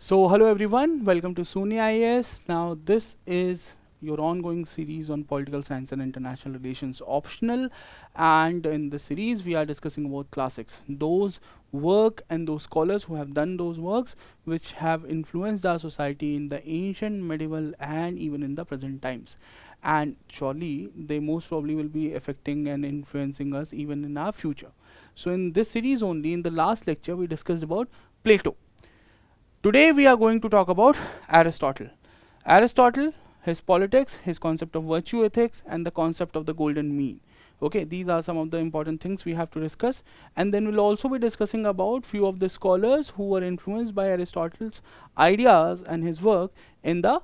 So hello everyone, welcome to SUNY IAS. Now this is your ongoing series on political science and international relations optional, and in the series we are discussing about classics, those work and those scholars who have done those works which have influenced our society in the ancient, medieval and even in the present times, and surely they most probably will be affecting and influencing us even in our future. So in this series only, in the last lecture we discussed about Plato. Today we are going to talk about Aristotle. Aristotle, his politics, his concept of virtue ethics, and the concept of the golden mean. Okay, these are some of the important things we have to discuss, and then we'll also be discussing about few of the scholars who were influenced by Aristotle's ideas and his work in the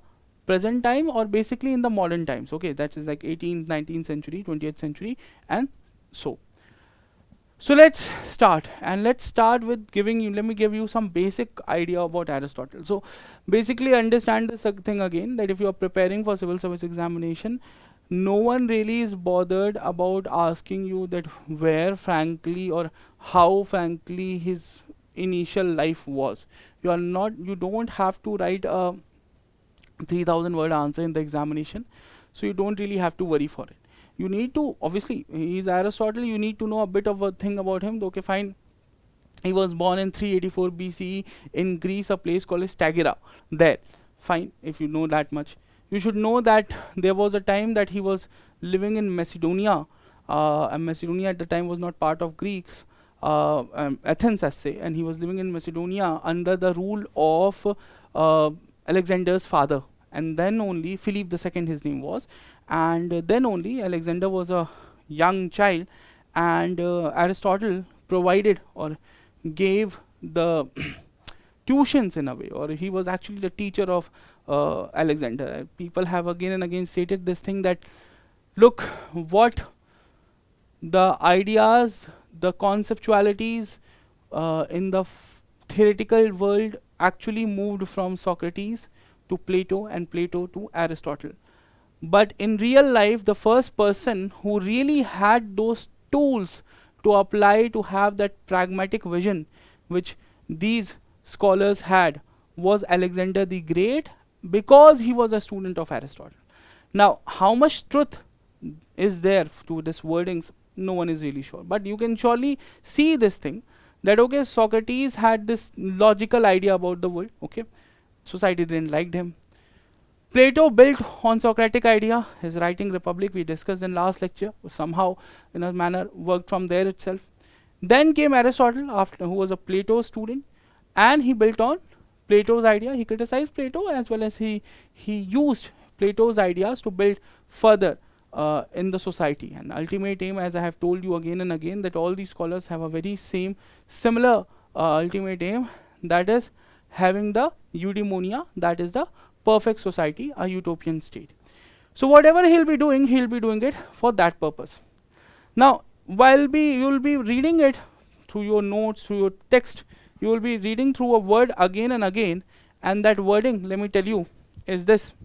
present time, or basically in the modern times. Okay, that is like 18th, 19th century, 20th century, and so. So let's start, and let's start with giving you, let me give you some basic idea about Aristotle. So basically understand this thing again, that if you are preparing for civil service examination, no one really is bothered about asking you that where frankly or how frankly his initial life was. You don't have to write a 3000 word answer in the examination, so you don't really have to worry for it. You need to, obviously he is Aristotle, you need to know a bit of a thing about him. Okay, fine, he was born in 384 BCE in Greece, a place called Stagira. There, fine, if you know that much. You should know that there was a time that he was living in Macedonia, and Macedonia at the time was not part of Greeks, Athens as say, and he was living in Macedonia under the rule of Alexander's father, and then only Philip II his name was, and then only Alexander was a young child, and Aristotle provided or gave the tuitions in a way, or he was actually the teacher of Alexander. People have again and again stated this thing that look what the ideas, the conceptualities in the theoretical world actually moved from Socrates to Plato and Plato to Aristotle. But in real life, the first person who really had those tools to apply to have that pragmatic vision which these scholars had was Alexander the Great, because he was a student of Aristotle. Now, how much truth is there to this wordings, no one is really sure, but you can surely see this thing that okay, Socrates had this logical idea about the world. Okay, society didn't like him. Plato built on Socratic idea, his writing Republic we discussed in last lecture, somehow in a manner worked from there itself. Then came Aristotle, after who was a Plato student, and he built on Plato's idea. He criticized Plato as well as he used Plato's ideas to build further in the society. And ultimate aim, as I have told you again and again, that all these scholars have a very similar ultimate aim, that is having the eudaimonia, that is the perfect society, a utopian state. So whatever he'll be doing it for that purpose. Now, while you'll be reading it through your notes, through your text, you will be reading through a word again and again, and that wording, let me tell you, is this.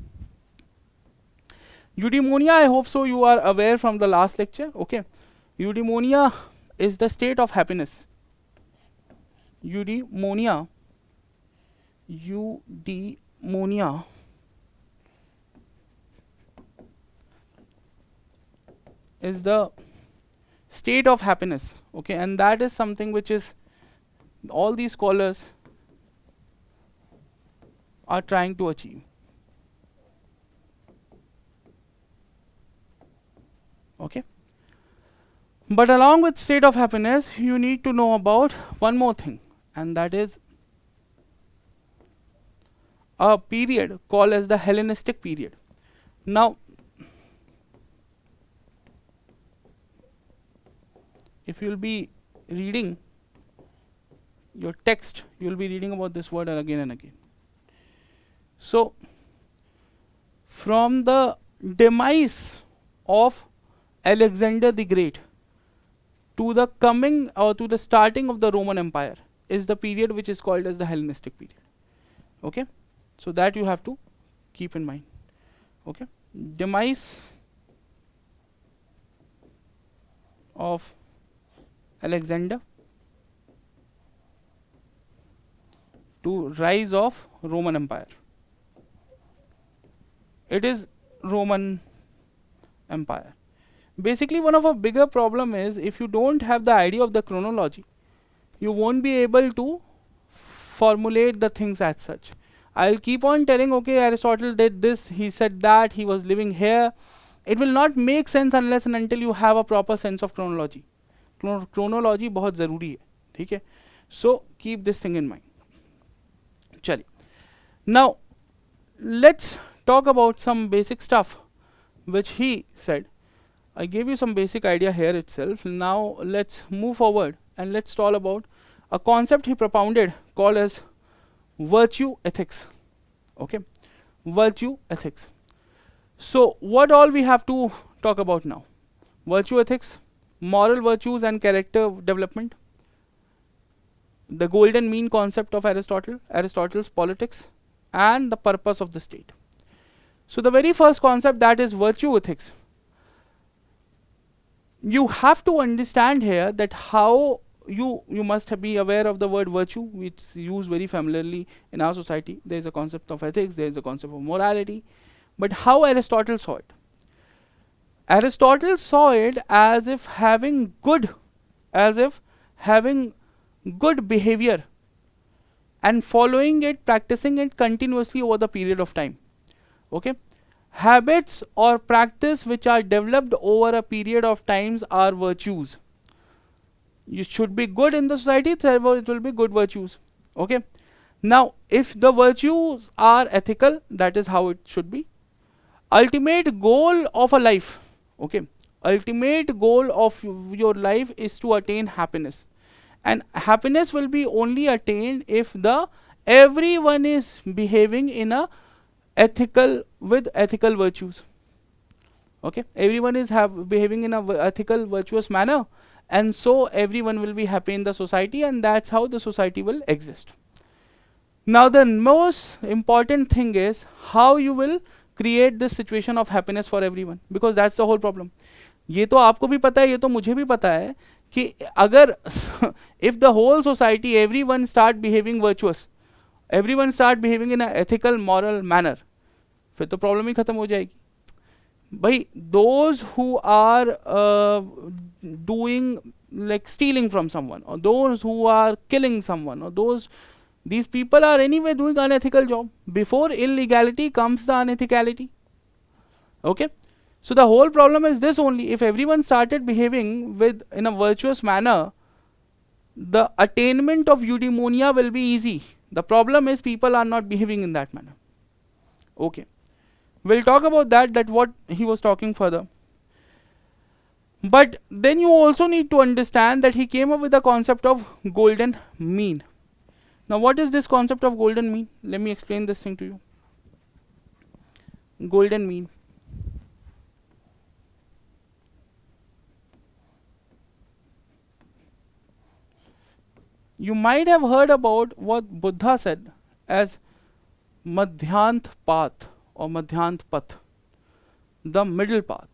Eudaimonia, I hope so you are aware from the last lecture. Okay, eudaimonia is the state of happiness. Eudaimonia is the state of happiness. Okay, and that is something which is all these scholars are trying to achieve. Okay, but along with state of happiness, you need to know about one more thing, and that is a period called as the Hellenistic period. Now, if you'll be reading your text, you'll be reading about this word again and again. So, from the demise of Alexander the Great to the coming or to the starting of the Roman Empire is the period which is called as the Hellenistic period. Okay, so that you have to keep in mind. Okay, demise of Alexander to rise of Roman Empire. It is Roman Empire. Basically, one of a bigger problem is if you don't have the idea of the chronology, you won't be able to formulate the things as such. I'll keep on telling, okay, Aristotle did this, he said that, he was living here. It will not make sense unless and until you have a proper sense of chronology. Chronology बहुत ज़रूरी है, ठीक है? So keep this thing in mind. चलिए. Now let's talk about some basic stuff which he said. I gave you some basic idea here itself. Now let's move forward and let's talk about a concept he propounded called as virtue ethics. Okay, virtue ethics. So what all we have to talk about now? Virtue ethics, moral virtues and character development, the golden mean concept of Aristotle, Aristotle's politics, and the purpose of the state. So the very first concept, that is virtue ethics. You have to understand here that how you must be aware of the word virtue, which is used very familiarly in our society. There is a concept of ethics, there is a concept of morality, but how Aristotle saw it. Aristotle saw it as if having good behavior and following it, practicing it continuously over the period of time. Okay, habits or practice which are developed over a period of times are virtues. You should be good in the society, therefore it will be good virtues. Okay, now if the virtues are ethical, that is how it should be. Ultimate goal of a life, okay, ultimate goal of your life is to attain happiness, and happiness will be only attained if the everyone is behaving in a ethical virtues. Okay, everyone is behaving in a ethical virtuous manner, and so everyone will be happy in the society, and that's how the society will exist. Now the most important thing is how you will create this situation of happiness for everyone, because that's the whole problem. ये तो आपको भी पता है, ये तो मुझे भी पता है कि अगर if the whole society, everyone start behaving virtuous, everyone start behaving in a ethical moral manner, फिर तो प्रॉब्लम ही खत्म हो जाएगी भाई. those who are doing like stealing from someone, or those who are killing someone, or these people are anyway doing unethical job. Before illegality comes the unethicality. Okay, so the whole problem is this only. If everyone started behaving in a virtuous manner, the attainment of eudaimonia will be easy. The problem is people are not behaving in that manner. Okay, we'll talk about that what he was talking further. But then you also need to understand that he came up with the concept of golden mean. Now what is this concept of golden mean? Let me explain this thing to you. Golden mean. You might have heard about what Buddha said as Madhyant path or Madhyant path, the middle path.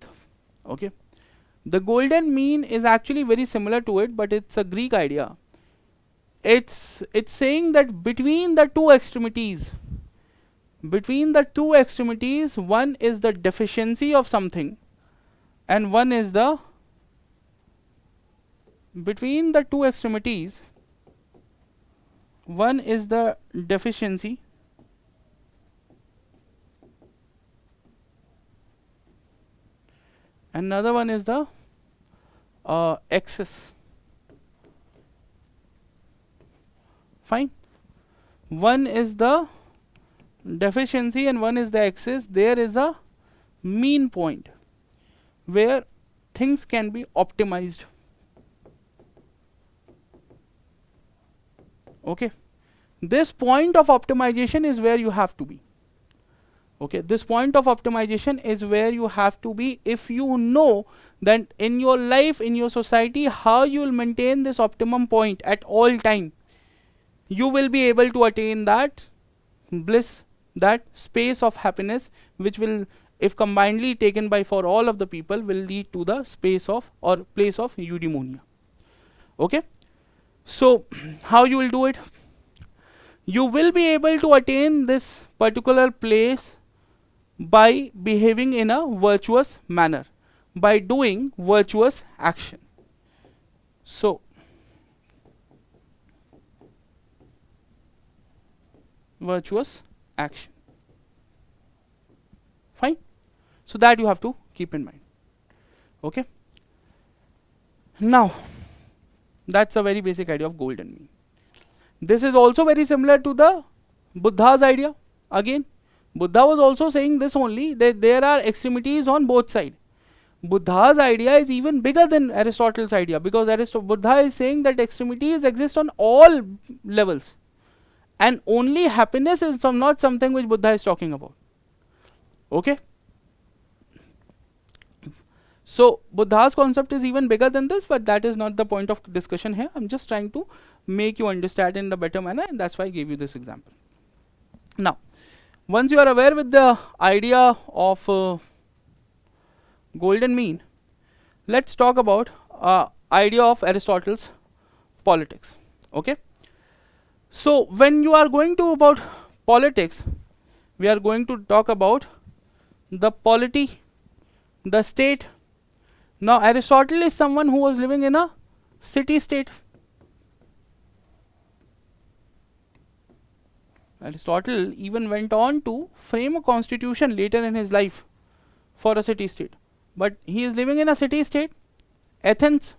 Okay, the golden mean is actually very similar to it, but it's a Greek idea. It's saying that between the two extremities, one is the deficiency of something, and one is the between the two extremities, one is the deficiency, another one is the excess. Fine, one is the deficiency and one is the excess. There is a mean point where things can be optimized. Okay, this point of optimization is where you have to be. Okay, this point of optimization is where you have to be if you know that in your life, in your society, how you will maintain this optimum point at all time. You will be able to attain that bliss, that space of happiness, which will, if combinedly taken by for all of the people, will lead to the space of or place of eudaimonia. Okay, so how you will do it? You will be able to attain this particular place by behaving in a virtuous manner, by doing virtuous action. So, virtuous action. Fine. So that you have to keep in mind. Okay. Now, that's a very basic idea of golden mean. This is also very similar to the Buddha's idea. Again, Buddha was also saying this only, that there are extremities on both sides. Buddha's idea is even bigger than Aristotle's idea, because Buddha is saying that extremities exist on all levels, and only happiness is not something which Buddha is talking about. Okay. So Buddha's concept is even bigger than this, but that is not the point of discussion here. I'm just trying to make you understand in a better manner, and that's why I gave you this example. Now, once you are aware with the idea of golden mean, let's talk about idea of Aristotle's politics. Okay. So when you are going to about politics, we are going to talk about the polity, the state. Now Aristotle is someone who was living in a city state. Aristotle even went on to frame a constitution later in his life for a city state, but he is living in a city state, Athens.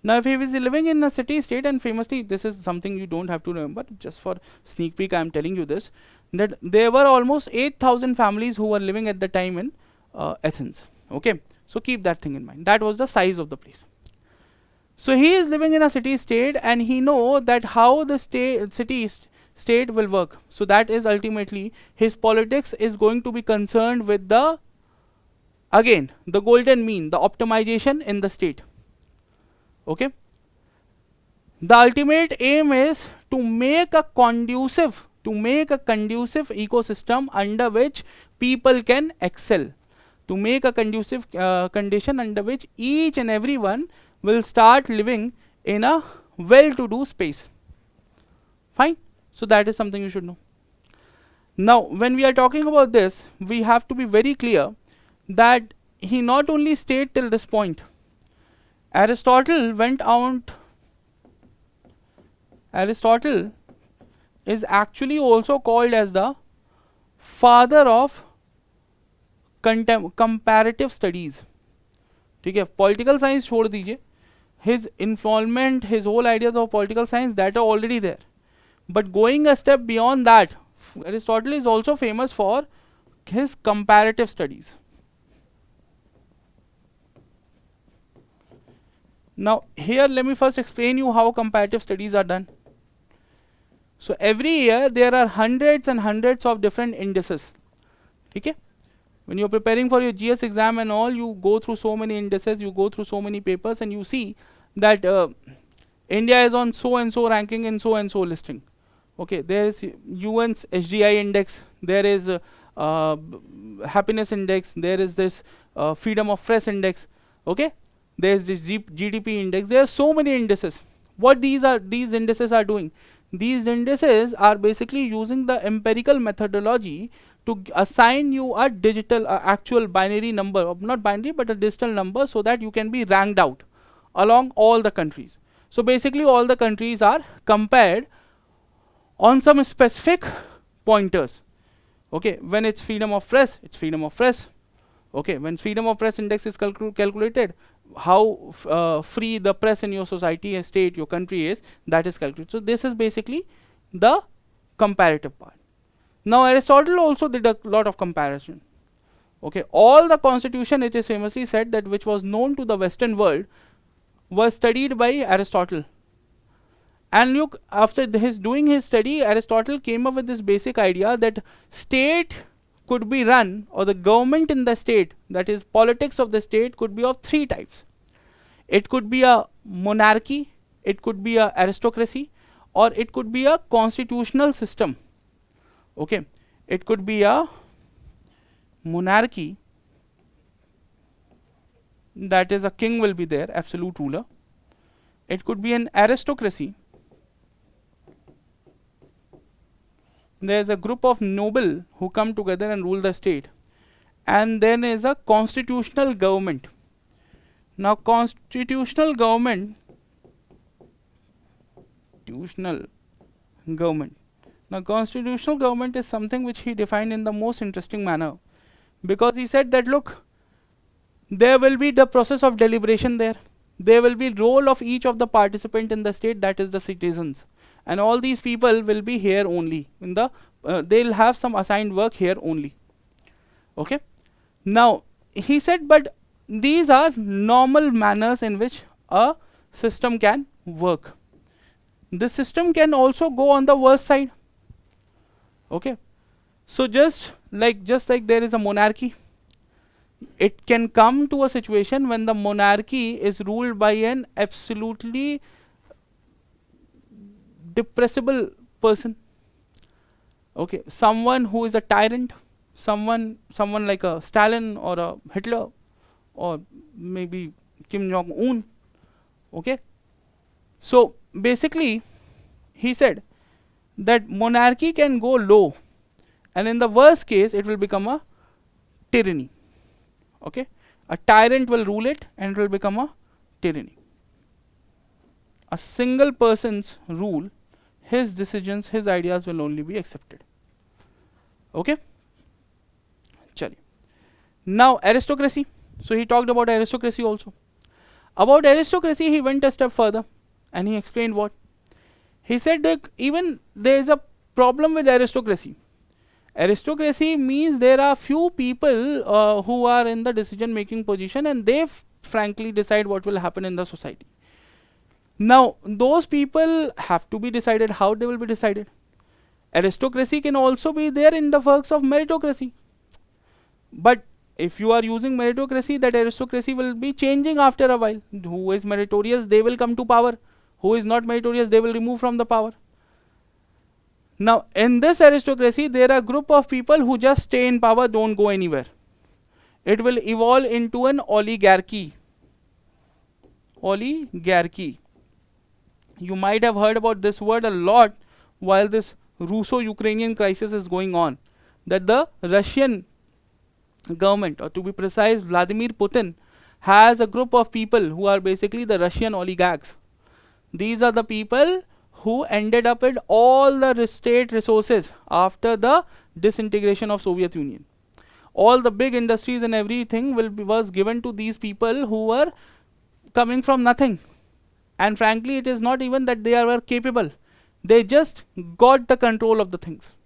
Now if he is living in a city state, and famously this is something you don't have to remember, just for sneak peek I am telling you this, that there were almost 8,000 families who were living at the time in Athens. Okay, so keep that thing in mind. That was the size of the place. So he is living in a city state, and he know that how the city state will work. So that is ultimately his politics is going to be concerned with the, again, the golden mean, the optimization in the state. Okay. The ultimate aim is to make a conducive ecosystem under which people can excel, to make a conducive condition under which each and everyone will start living in a well-to-do space. Fine. So that is something you should know. Now when we are talking about this, we have to be very clear that he not only stayed till this point. Aristotle is actually also called as the father of comparative studies. ठीक है, political science छोड़ दीजिए, his involvement, his whole ideas of political science, that are already there. But going a step beyond that, Aristotle is also famous for his comparative studies. Now here let me first explain you how comparative studies are done. So every year there are hundreds and hundreds of different indices. Okay? When you're preparing for your GS exam and all, you go through so many indices, you go through so many papers, and you see that India is on so and so ranking and so listing. Okay, there is UN's HDI index, there is happiness index, there is this freedom of press index. Okay, there is this GDP index. There are so many indices. What these indices are doing? These indices are basically using the empirical methodology to assign you a digital actual binary number, not binary but a digital number, so that you can be ranked out along all the countries. So basically all the countries are compared on some specific pointers. Okay, when it's freedom of press, it's freedom of press. Okay, when freedom of press index is calculated, how free the press in your society, state, your country is, that is calculated. So this is basically the comparative part. Now Aristotle also did a lot of comparison. Okay, all the constitution, it is famously said, that which was known to the Western world was studied by Aristotle. And look, after doing his study, Aristotle came up with this basic idea that state could be run, or the government in the state, that is politics of the state, could be of three types. It could be a monarchy, it could be a aristocracy, or it could be a constitutional system. Okay, it could be a monarchy, that is a king will be there, absolute ruler. It could be an aristocracy, there's a group of noble who come together and rule the state, and then is a constitutional government. Now constitutional government, now constitutional government is something which he defined in the most interesting manner, because he said that look, there will be the process of deliberation there. There will be role of each of the participant in the state, that is the citizens, and all these people will be here only in the they'll have some assigned work here only. Okay. Now he said, but these are normal manners in which a system can work. The system can also go on the worst side. Okay. So just like there is a monarchy, it can come to a situation when the monarchy is ruled by an absolutely depressible person. Okay, someone who is a tyrant, someone like a Stalin or a Hitler or maybe Kim Jong-un. Okay, so basically he said that monarchy can go low, and in the worst case it will become a tyranny. Okay, a tyrant will rule it and it will become a tyranny. A single person's rule, his decisions, his ideas will only be accepted. Okay, chaliye. Now aristocracy. So he talked about aristocracy also. About aristocracy he went a step further and he explained what he said, that even there is a problem with aristocracy. Aristocracy means there are few people who are in the decision making position, and they frankly decide what will happen in the society. Now those people have to be decided. How they will be decided? Aristocracy can also be there in the works of meritocracy, but if you are using meritocracy, that aristocracy will be changing after a while. Who is meritorious, they will come to power. Who is not meritorious, they will remove from the power. Now in this aristocracy there are a group of people who just stay in power, don't go anywhere. It will evolve into an oligarchy. Oligarchy. You might have heard about this word a lot while this Russo-Ukrainian crisis is going on, that the Russian government, or to be precise Vladimir Putin, has a group of people who are basically the Russian oligarchs. These are the people who ended up with all the state resources after the disintegration of Soviet Union. All the big industries and everything was given to these people who were coming from nothing. And frankly, it is not even that they were capable. They just got the control of the things.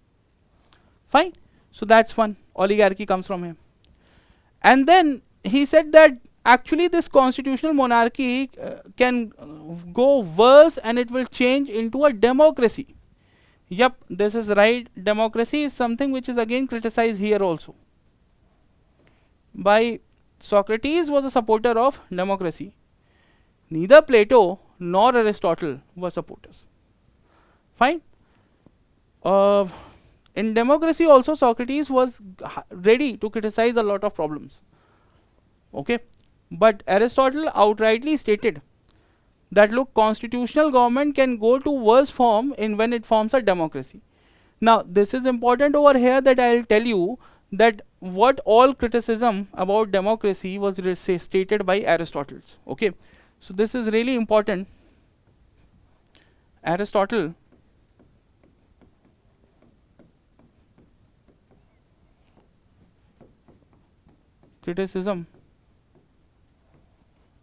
Fine. So that's one. Oligarchy comes from him. And then he said that actually this constitutional monarchy can go worse and it will change into a democracy. Yep, this is right. Democracy is something which is again criticized here also. By Socrates was a supporter of democracy. Neither Plato nor Aristotle were supporters. Fine. In democracy also Socrates was ready to criticize a lot of problems. Okay. But Aristotle outrightly stated that look, constitutional government can go to worse form in when it forms a democracy. Now this is important over here, that I will tell you that what all criticism about democracy was stated by Aristotle. Okay. So this is really important. Aristotle criticism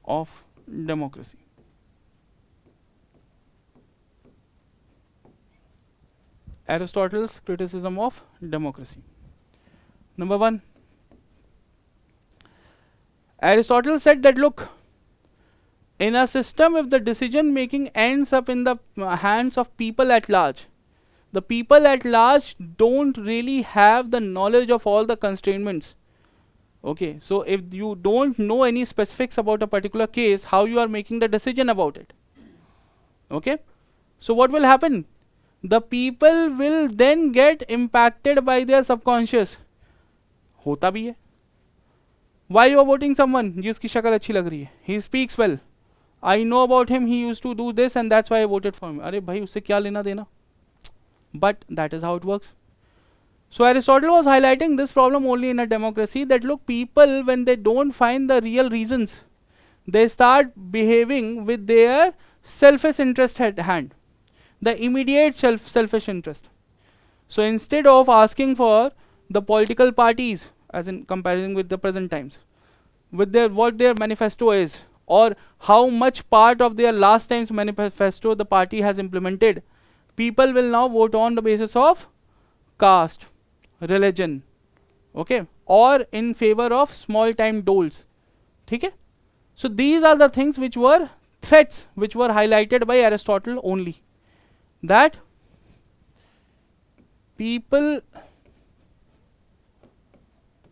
of democracy. Aristotle's criticism of democracy. Number one, Aristotle said that look, in a system if the decision making ends up in the hands of people at large, the people at large don't really have the knowledge of all the constraints. Okay, so if you don't know any specifics about a particular case, how you are making the decision about it? Okay, so what will happen? The people will then get impacted by their subconscious. होता भी है. Why you are voting someone जिसकी शक्ल अच्छी लग रही है? He speaks well. I know about him. He used to do this, and that's why I voted for him. अरे भाई उससे क्या लेना देना? but that is how it works. So Aristotle was highlighting this problem only in a democracy, that look, people, when they don't find the real reasons, they start behaving with their selfish interest at hand, the immediate selfish interest. So instead of asking for the political parties, as in comparison with the present times, with their what their manifesto is, or how much part of their last time's manifesto the party has implemented, people will now vote on the basis of caste, religion, okay, or in favor of small time doles. Okay? So these are the things which were threats which were highlighted by Aristotle only, that people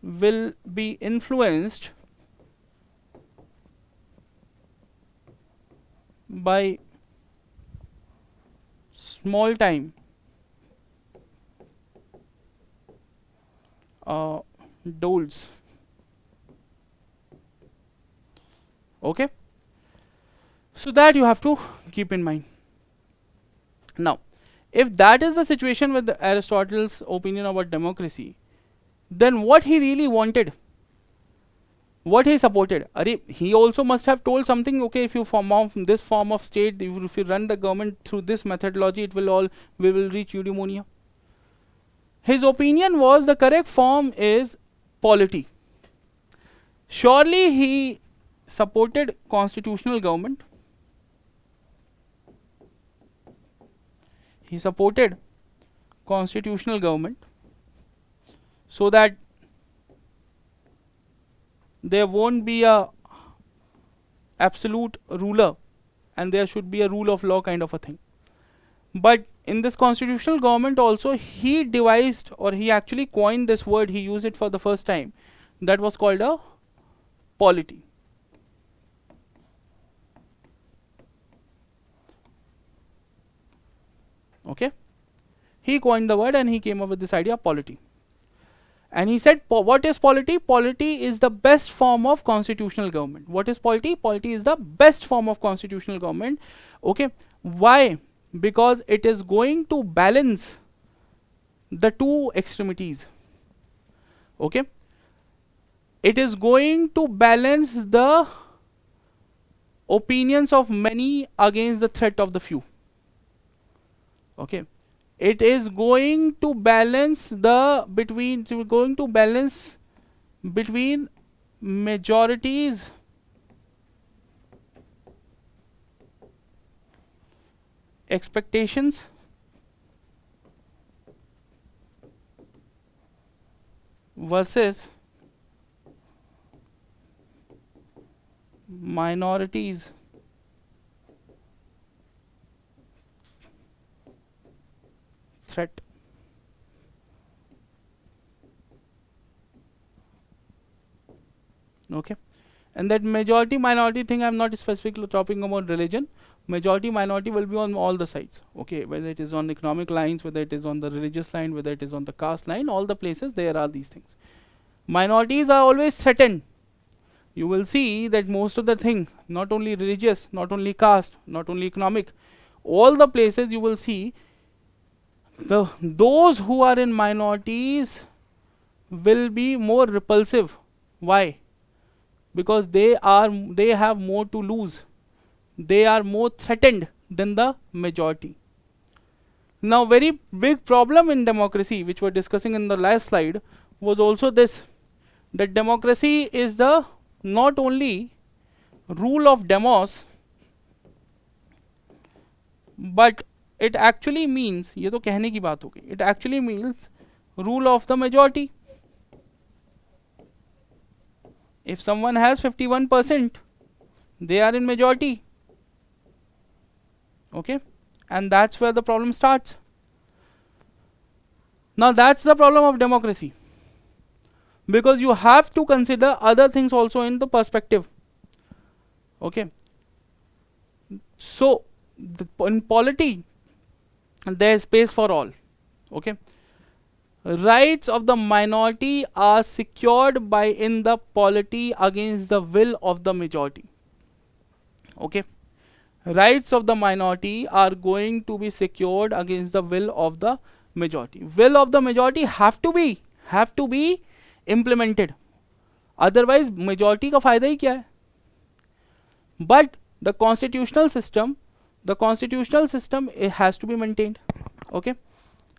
will be influenced by small time doles. Okay, so that you have to keep in mind. Now, if that is the situation with Aristotle's opinion about democracy, then what he really wanted, what he supported, he also must have told something. Okay, if you form of this form of state, if you run the government through this methodology, it will all, we will reach eudaimonia. His opinion was the correct form is polity. Surely he supported constitutional government. He supported constitutional government so that there won't be a absolute ruler and there should be a rule of law kind of a thing. But in this constitutional government also, he devised, or he actually coined this word, he used it for the first time, that was called a polity. Okay, he coined the word and he came up with this idea of polity. And he said, what is polity? Polity is the best form of constitutional government. What is polity? Polity is the best form of constitutional government. Okay, why? Because it is going to balance the two extremities. Okay, it is going to balance the opinions of many against the threat of the few. Okay, it is going to balance between majorities expectations versus minorities threat. Okay, and that majority minority thing, I'm not specifically talking about religion. Majority minority will be on all the sides. Okay, whether it is on economic lines, whether it is on the religious line, whether it is on the caste line, all the places there are these things. Minorities are always threatened. You will see that most of the thing, not only religious, not only caste, not only economic, all the places you will see those who are in minorities will be more repulsive. Why? Because they have more to lose. They are more threatened than the majority. Now, very big problem in democracy, which we're discussing in the last slide, was also this, that democracy is the not only rule of demos, but it actually means, ये तो कहने की बात हो गई, it actually means rule of the majority. If someone has 51%, they are in majority. Okay, and that's where the problem starts. Now that's the problem of democracy, because you have to consider other things also in the perspective. Okay, so in polity there is space for all. Okay, rights of the minority are secured by in the polity against the will of the majority. Okay, rights of the minority are going to be secured against the will of the majority. Will of the majority have to be implemented, otherwise majority का फायदा ही क्या है? But the constitutional system, it has to be maintained. Okay,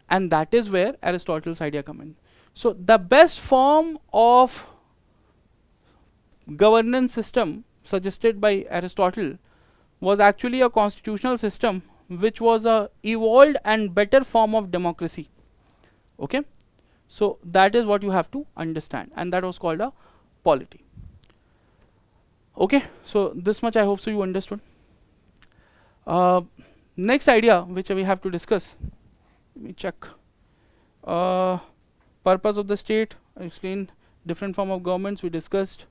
and that is where Aristotle's idea come in. So the best form of governance system suggested by Aristotle was actually a constitutional system, which was a evolved and better form of democracy. Okay, so that is what you have to understand, and that was called a polity. Okay, so this much I hope so you understood. Next idea which we have to discuss, let me check. Purpose of the state, I explained. Different form of governments we discussed.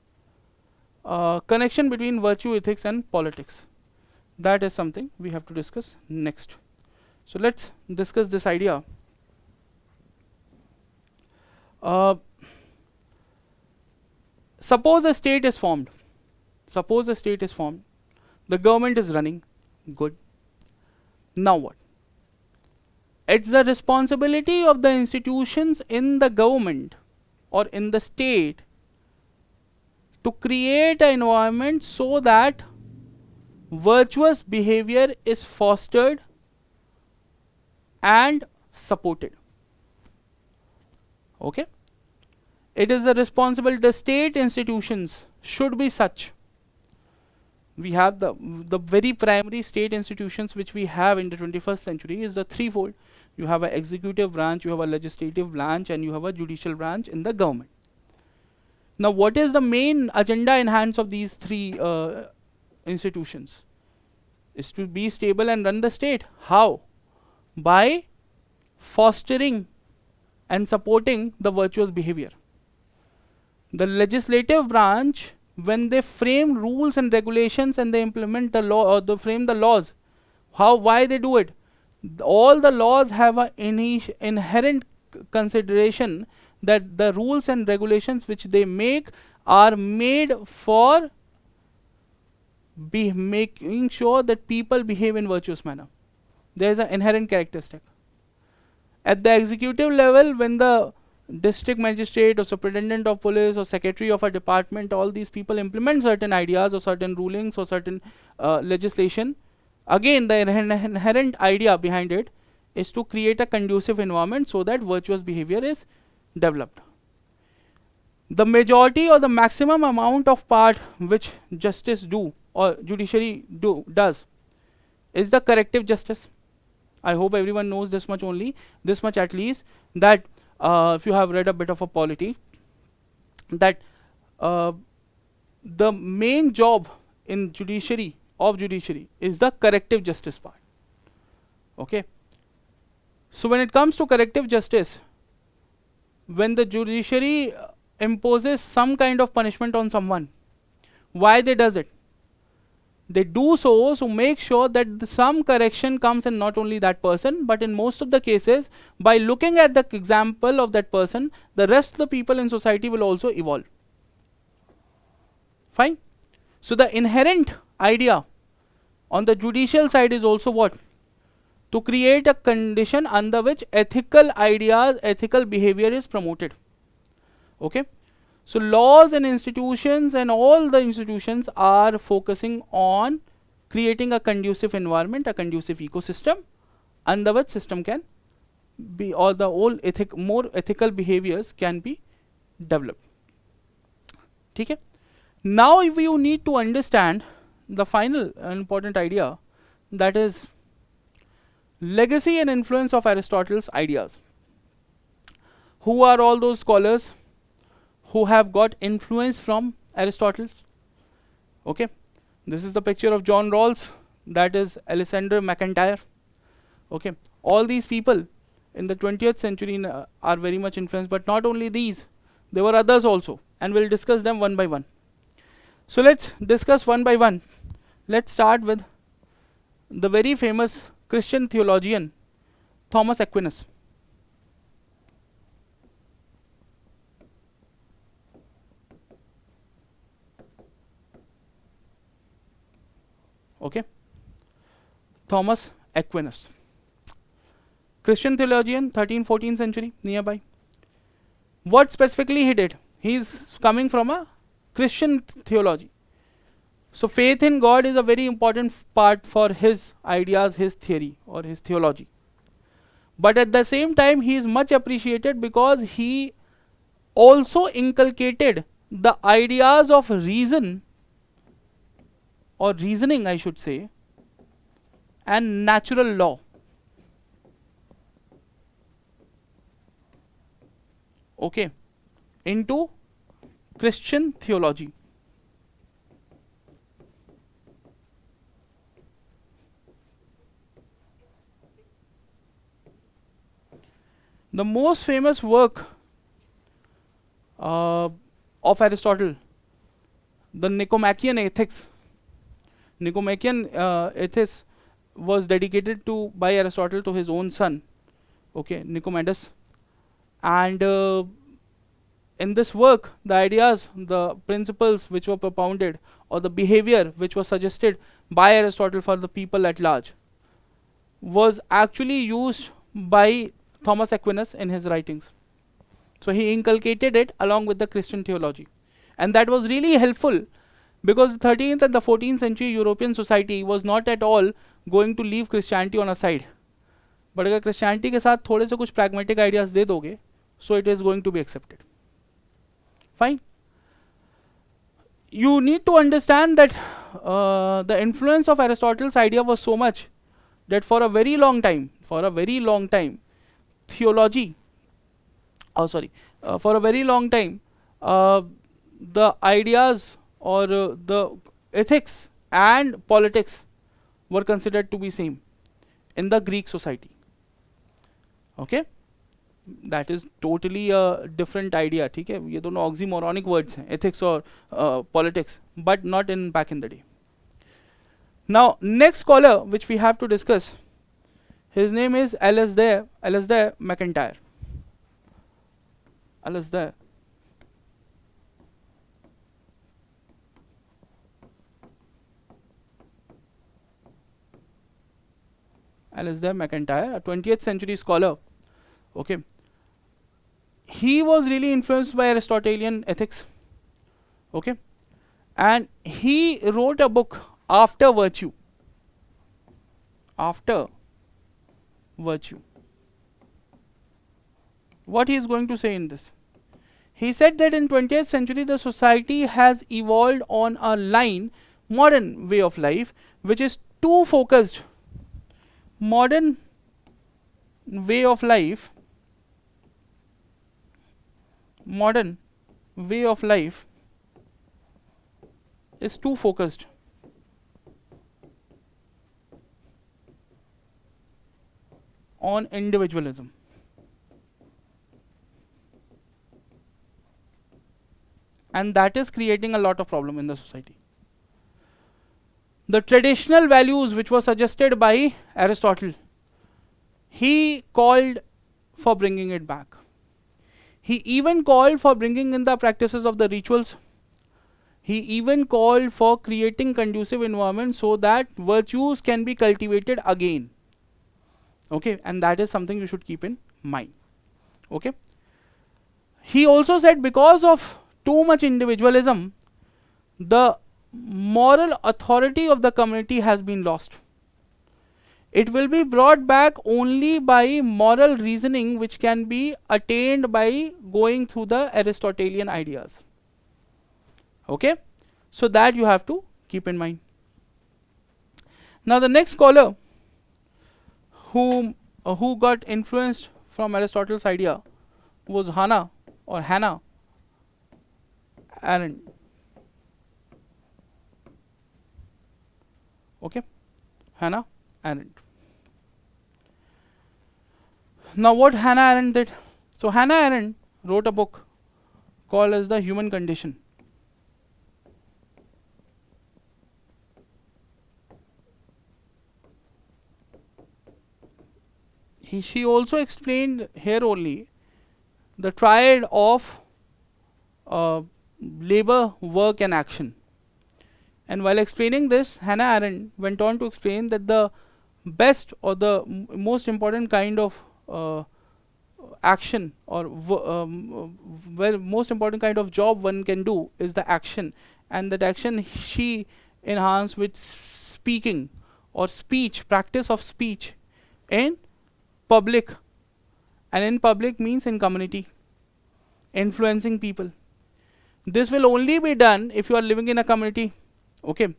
Connection between virtue ethics and politics, that is something we have to discuss next. So let's discuss this idea. Suppose a state is formed. The government is running. Good. Now what? It's the responsibility of the institutions in the government or in the state to create an environment so that virtuous behavior is fostered and supported. Okay? It is the responsibility, the state institutions should be such. We have the very primary state institutions which we have in the 21st century is the threefold. You have an executive branch, you have a legislative branch, and you have a judicial branch in the government. Now what is the main agenda in hands of these three institutions? Is to be stable and run the state. How? By fostering and supporting the virtuous behavior. The legislative branch, when they frame rules and regulations and they implement the law or they frame the laws, why they do it? All the laws have an inherent consideration that the rules and regulations which they make are made for making sure that people behave in virtuous manner. There is an inherent characteristic. At the executive level, when the district magistrate or superintendent of police or secretary of a department, all these people implement certain ideas or certain rulings or certain legislation, again the inherent idea behind it is to create a conducive environment so that virtuous behavior is developed. The majority or the maximum amount of part which justice do or judiciary does is the corrective justice. I hope everyone knows this much only, this much at least, that if you have read a bit of a polity, that the main job in judiciary is the corrective justice part. Okay. So when it comes to corrective justice, when the judiciary imposes some kind of punishment on someone, why they does it? They do so to make sure that some correction comes in not only that person, but in most of the cases, by looking at the example of that person, the rest of the people in society will also evolve. Fine. So the inherent idea on the judicial side is also what? To create a condition under which ethical ideas, ethical behavior is promoted. Okay. So laws and institutions and all the institutions are focusing on creating a conducive environment, a conducive ecosystem under which system can be, or the whole more ethical behaviors can be developed. Okay. Now if you need to understand the final important idea, that is legacy and influence of Aristotle's ideas. Who are all those scholars who have got influence from Aristotle? Okay, this is the picture of John Rawls, that is Alexander MacIntyre. Okay, all these people in the 20th century are very much influenced, but not only these, there were others also, and we'll discuss them one by one. So let's discuss one by one. Let's start with the very famous Christian theologian Thomas Aquinas. Okay, Thomas Aquinas. Christian theologian, 13th-14th century, nearby. What specifically he did? He is coming from a Christian theology. So faith in God is a very important part for his ideas, his theory or his theology. But at the same time, he is much appreciated because he also inculcated the ideas of reason or reasoning, I should say, and natural law. Okay, into Christian theology. The most famous work of Aristotle, the Nicomachean Ethics. Nicomachean Ethics was dedicated to by Aristotle to his own son, okay, Nicomedes. And in this work, the ideas, the principles which were propounded, or the behavior which was suggested by Aristotle for the people at large, was actually used by Thomas Aquinas in his writings. So he inculcated it along with the Christian theology, and that was really helpful because the 13th and the 14th century European society was not at all going to leave Christianity on a side. But अगर Christianity के साथ थोड़े से कुछ pragmatic ideas दे दोगे, so it is going to be accepted. Fine. You need to understand that the influence of Aristotle's idea was so much that for a very long time, theology, for a very long time, the ideas or the ethics and politics were considered to be same in the Greek society. Okay, that is totally a different idea. ठीक है, ये दोनों oxymoronic words हैं, ethics or politics, but not in back in the day. Now, next scholar which we have to discuss, his name is Alasdair MacIntyre. Alasdair. Alasdair MacIntyre, a 20th century scholar. Okay. He was really influenced by Aristotelian ethics. Okay. And he wrote a book after virtue. After virtue. What he is going to say in this? He said that in 20th century the society has evolved on a line, modern way of life, which is too focused. Modern way of life is too focused on individualism. And that is creating a lot of problem in the society. The traditional values which were suggested by Aristotle, he called for bringing it back. He even called for bringing in the practices of the rituals. He even called for creating conducive environment so that virtues can be cultivated again. Okay, and that is something you should keep in mind. Okay. He also said because of too much individualism, the moral authority of the community has been lost. It will be brought back only by moral reasoning, which can be attained by going through the Aristotelian ideas. Okay, so that you have to keep in mind. Now the next scholar who got influenced from Aristotle's idea was Hannah Arendt. Okay, Hannah Arendt. Now what Hannah Arendt did? So Hannah Arendt wrote a book called as The Human Condition. She also explained here only the triad of labor, work and action. And while explaining this, Hannah Arendt went on to explain that the best or the most important kind of action, or very most important kind of job one can do is the action, and that action she enhanced with speaking or speech, practice of speech in public, and in public means in community, influencing people. This will only be done if you are living in a community. Okay.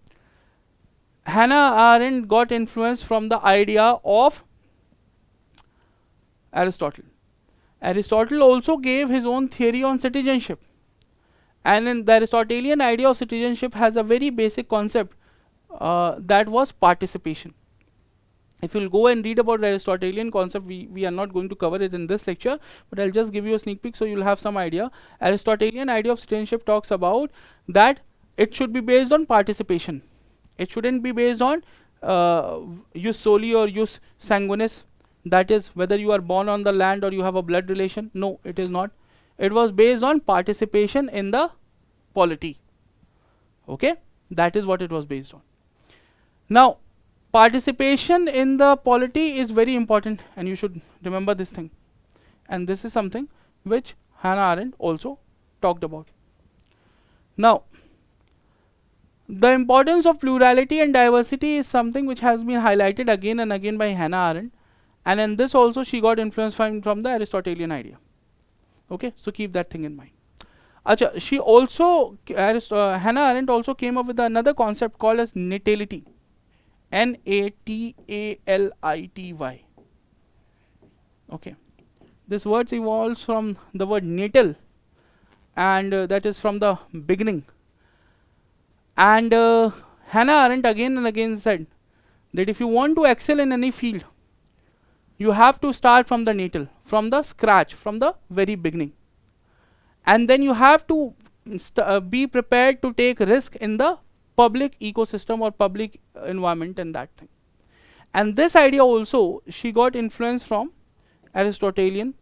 Hannah Arendt got influence from the idea of Aristotle. Aristotle also gave his own theory on citizenship, and in the Aristotelian idea of citizenship has a very basic concept that was participation. If you'll go and read about the Aristotelian concept, we are not going to cover it in this lecture, but I'll just give you a sneak peek so you'll have some idea. Aristotelian idea of citizenship talks about that it should be based on participation. It shouldn't be based on jus soli or jus sanguinis, that is whether you are born on the land or you have a blood relation. No, it is not. It was based on participation in the polity. Okay, that is what it was based on. Now, participation in the polity is very important, and you should remember this thing. And this is something which Hannah Arendt also talked about. Now, the importance of plurality and diversity is something which has been highlighted again and again by Hannah Arendt, and in this also she got influence from the Aristotelian idea. Okay, so keep that thing in mind. Acha, she also Hannah Arendt also came up with another concept called as natality. Natality. Okay, this word evolves from the word natal, and that is from the beginning. And Hannah Arendt again and again said that if you want to excel in any field, you have to start from the natal, from the scratch, from the very beginning, and then you have to be prepared to take risk in the public ecosystem or public environment and that thing. And this idea also she got influence from Aristotelian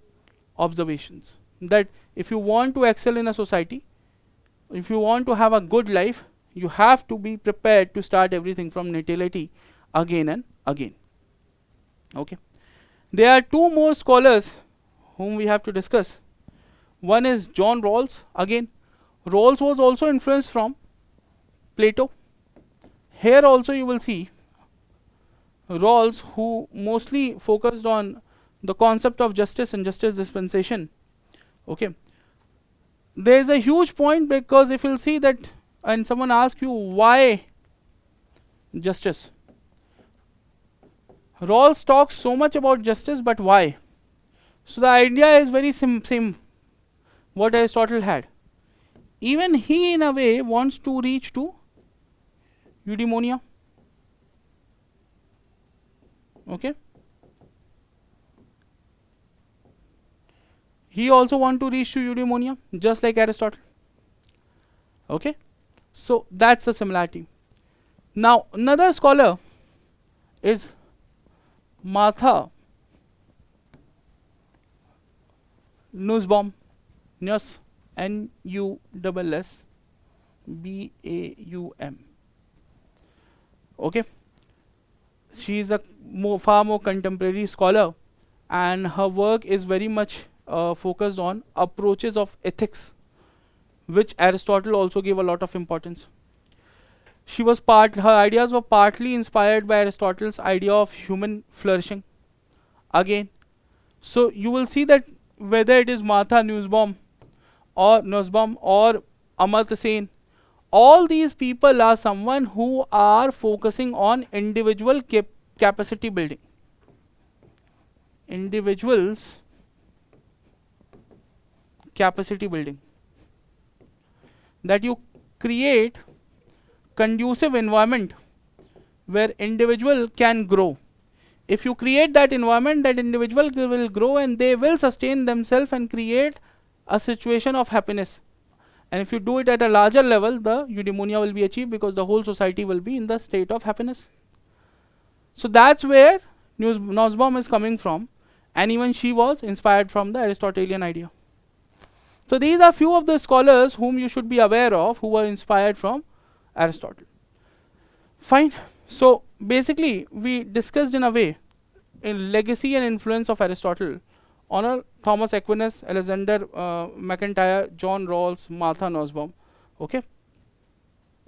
observations, that if you want to excel in a society, if you want to have a good life, you have to be prepared to start everything from natality again and again. Okay, there are two more scholars whom we have to discuss. One is John Rawls. Again, Rawls was also influenced from Plato. Here also you will see Rawls, who mostly focused on the concept of justice and justice dispensation. Okay, there is a huge point, because if you'll see that and someone asks you why justice, Rawls talks so much about justice, but why? So the idea is very same what Aristotle had. Even he in a way wants to reach to eudaimonia. Okay, he also want to reach to eudaimonia just like Aristotle. Okay, so that's the similarity. Now another scholar is Martha Nussbaum. Nussbaum. Okay, she is a far more contemporary scholar, and her work is very much focused on approaches of ethics, which Aristotle also gave a lot of importance. Her ideas were partly inspired by Aristotle's idea of human flourishing. Again, so you will see that whether it is Martha Nussbaum or Amartya Sen, all these people are someone who are focusing on individual capacity building. Individuals capacity building, that you create conducive environment where individual can grow. If you create that environment, that individual will grow and they will sustain themselves and create a situation of happiness. And if you do it at a larger level, the eudaimonia will be achieved, because the whole society will be in the state of happiness. So that's where Nussbaum is coming from, and even she was inspired from the Aristotelian idea. So these are few of the scholars whom you should be aware of, who were inspired from Aristotle. Fine. So basically we discussed in a way in legacy and influence of Aristotle on a Thomas Aquinas, Alexander McIntyre, John Rawls, Martha Nussbaum. Okay,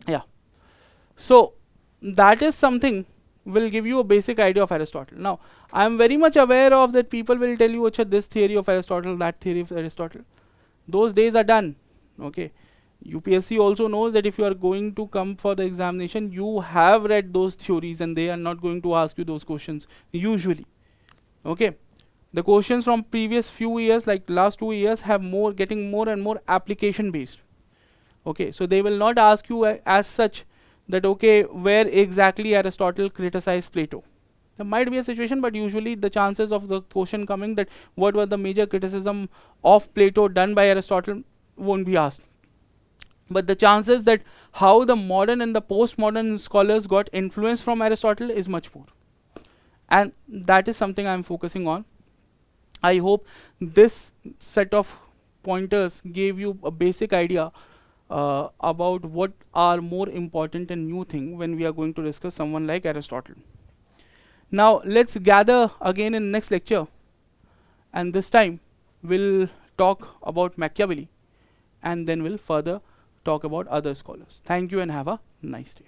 yeah. So that is something will give you a basic idea of Aristotle. Now I am very much aware of that people will tell you, "Acha, this theory of Aristotle, that theory of Aristotle." Those days are done. Okay, UPSC also knows that if you are going to come for the examination, you have read those theories and they are not going to ask you those questions usually. Okay, the questions from previous few years, like last 2 years, have more getting more and more application based. Okay, so they will not ask you as such that okay, where exactly Aristotle criticized Plato. There might be a situation, but usually the chances of the question coming that what were the major criticism of Plato done by Aristotle won't be asked. But the chances that how the modern and the postmodern scholars got influence from Aristotle is much more. And that is something I am focusing on. I hope this set of pointers gave you a basic idea about what are more important and new thing when we are going to discuss someone like Aristotle. Now let's gather again in next lecture, and this time we'll talk about Machiavelli and then we'll further talk about other scholars. Thank you and have a nice day.